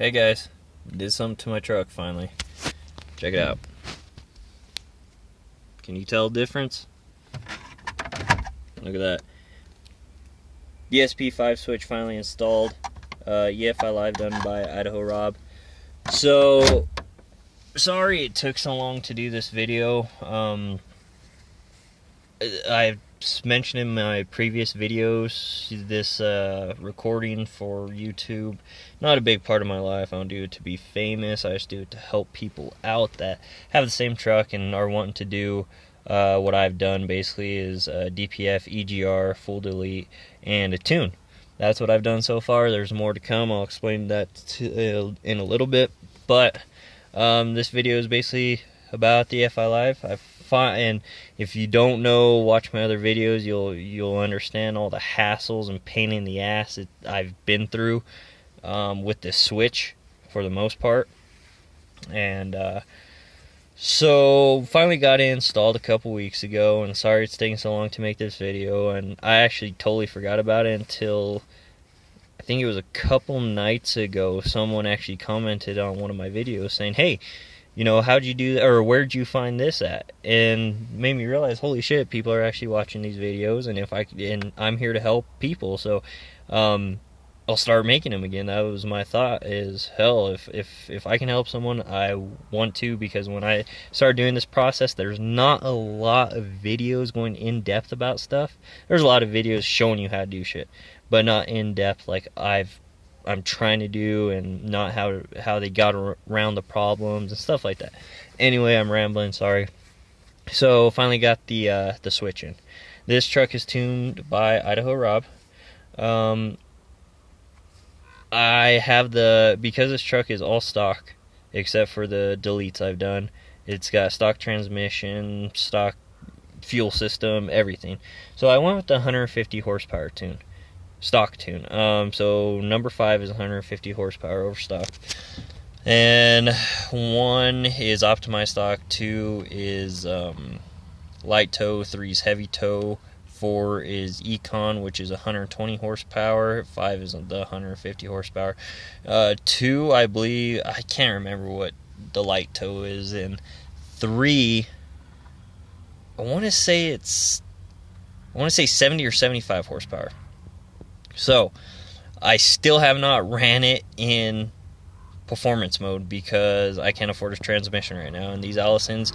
Hey guys, did something to my truck finally. Check it out. Can you tell the difference? Look at that. DSP 5 switch finally installed. EFI Live done by Idaho Rob. So, sorry it took so long to do this video. I've mentioned in my previous videos this recording for YouTube. Not a big part of my life. I don't do it to be famous. I just do it to help people out that have the same truck and are wanting to do what I've done. Basically is DPF, EGR, full delete, and a tune. That's what I've done so far. There's more to come. I'll explain that in a little bit. But this video is basically about the EFI Live. And if you don't know, watch my other videos. You'll understand all the hassles and pain in the ass that I've been through with this switch for the most part. And so finally got it installed a couple weeks ago. And sorry it's taking so long to make this video. And I actually totally forgot about it until I think it was a couple nights ago. Someone actually commented on one of my videos saying, "Hey, you know, how'd you do that, or where'd you find this at?" And made me realize, holy shit, people are actually watching these videos, and I'm here to help people, so I'll start making them again. That was my thought, is hell, if I can help someone, I want to, because when I started doing this process, there's not a lot of videos going in depth about stuff. There's a lot of videos showing you how to do shit, but not in depth like I'm trying to do, and not how they got around the problems and stuff like that. Anyway, I'm rambling, sorry. So finally got the switch in. This truck is tuned by Idaho Rob. I have because this truck is all stock except for the deletes I've done. It's got stock transmission, stock fuel system, everything. So I went with the 150 horsepower tune. Stock tune. So number 5 is 150 horsepower over stock, and 1 is optimized stock, 2 is light tow, 3 is heavy tow, 4 is econ, which is 120 horsepower, 5 is the 150 horsepower, 2 I believe, I can't remember what the light tow is, and 3 I want to say 70 or 75 horsepower. So, I still have not ran it in performance mode because I can't afford a transmission right now. And these Allisons,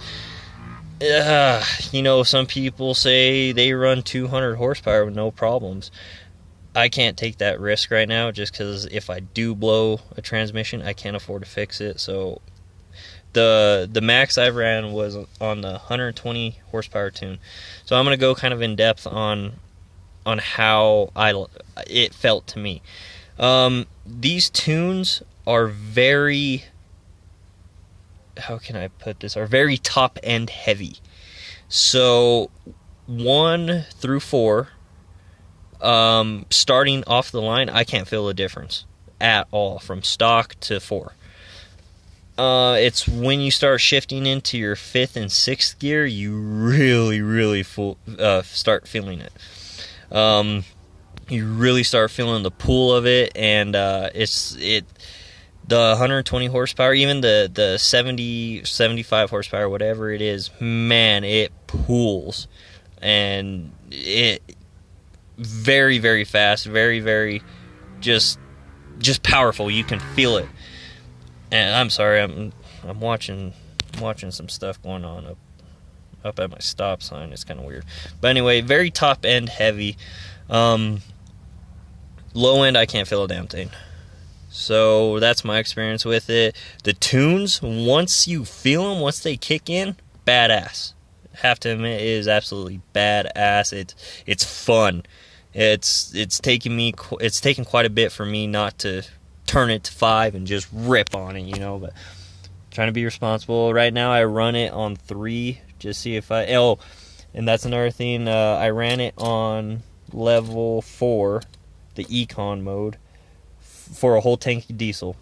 you know, some people say they run 200 horsepower with no problems. I can't take that risk right now just because if I do blow a transmission, I can't afford to fix it. So, the max I ran was on the 120 horsepower tune. So, I'm going to go kind of in depth on how it felt to me. These tunes are very, how can I put this, are very top end heavy. So 1 through 4, starting off the line, I can't feel a difference at all from stock to 4. It's when you start shifting into your 5th and 6th gear, you really start feeling it. You really start feeling the pull of it, and the 120 horsepower, even the 70, 75 horsepower, whatever it is, man, it pulls, and it very, very fast, very just powerful. You can feel it. And I'm sorry, I'm watching some stuff going on up at my stop sign. It's kind of weird, but anyway, very top end heavy. Low end, I can't feel a damn thing. So that's my experience with it. The tunes, once you feel them, once they kick in, badass. Have to admit, it is absolutely badass. It's fun. It's taken quite a bit for me not to turn it to 5 and just rip on it, you know. But trying to be responsible. Right now, I run it on 3. Just see if and that's another thing. I ran it on level 4, the econ mode, for a whole tank of diesel,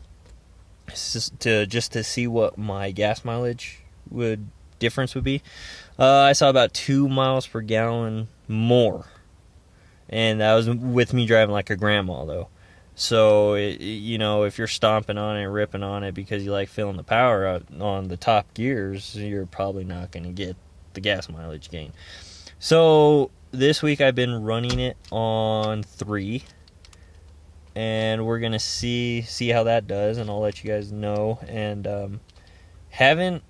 just to see what my gas mileage difference would be. I saw about 2 miles per gallon more, and that was with me driving like a grandma though. So, you know, if you're stomping on it, ripping on it because you like feeling the power out on the top gears, you're probably not going to get the gas mileage gain. So, this week I've been running it on 3, and we're going to see how that does, and I'll let you guys know. And haven't,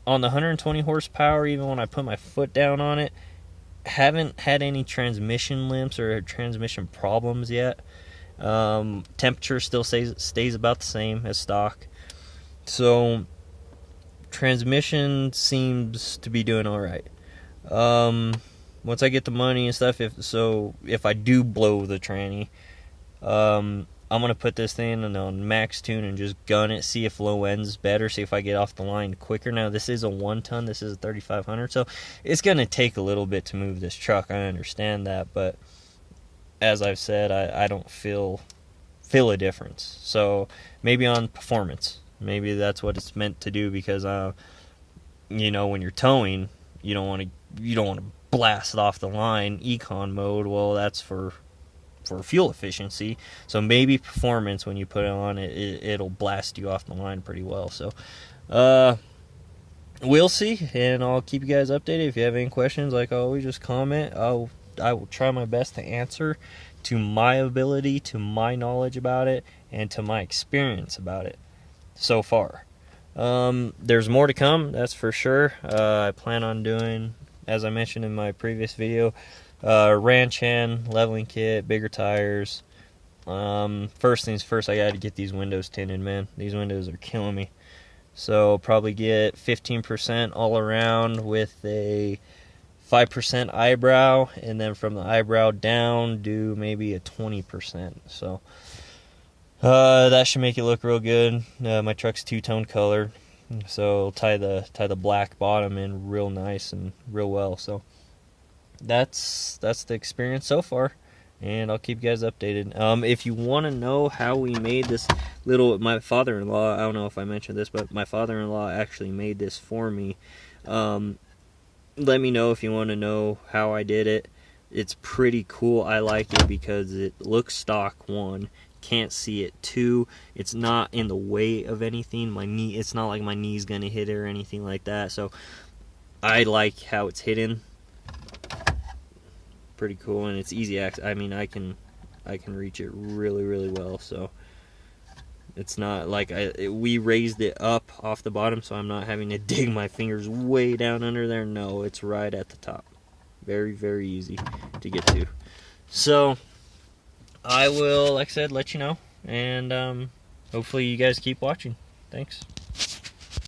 on the 120 horsepower, even when I put my foot down on it, haven't had any transmission limps or transmission problems yet. Temperature still stays about the same as stock. So transmission seems to be doing all right. Once I get the money and stuff, if I do blow the tranny, I'm gonna put this thing on max tune and just gun it, see if low end's better, see if I get off the line quicker. Now this is a 1-ton, this is a 3500, so it's gonna take a little bit to move this truck. I understand that, but as I've said, I don't feel a difference. So maybe on performance, maybe that's what it's meant to do, because you know, when you're towing, you don't want to blast it off the line econ mode. Well, that's for fuel efficiency. So maybe performance, when you put it on, it'll blast you off the line pretty well. So we'll see, and I'll keep you guys updated. If you have any questions, like always, just comment. I will try my best to answer to my ability, to my knowledge about it, and to my experience about it so far. There's more to come, that's for sure. I plan on doing, as I mentioned in my previous video, ranch hand, leveling kit, bigger tires. First things first, I gotta get these windows tinted, man. These windows are killing me. So probably get 15% all around with a 5% eyebrow, and then from the eyebrow down do maybe a 20%. So that should make it look real good. My truck's two-tone color, so tie the black bottom in real nice and real well. So that's the experience so far, and I'll keep you guys updated. If you want to know how we made this my father-in-law, I don't know if I mentioned this, but my father-in-law actually made this for me. Let me know if you want to know how I did it. It's pretty cool. I like it because it looks stock, 1, can't see it, 2, it's not in the way of anything. It's not like my knee's gonna hit it or anything like that. So I like how it's hidden. Pretty cool, and it's easy access. I mean, I can reach it really, really well. So it's not like we raised it up off the bottom, so I'm not having to dig my fingers way down under there. No, it's right at the top. Very, very easy to get to. So I will, like I said, let you know, and hopefully you guys keep watching. Thanks.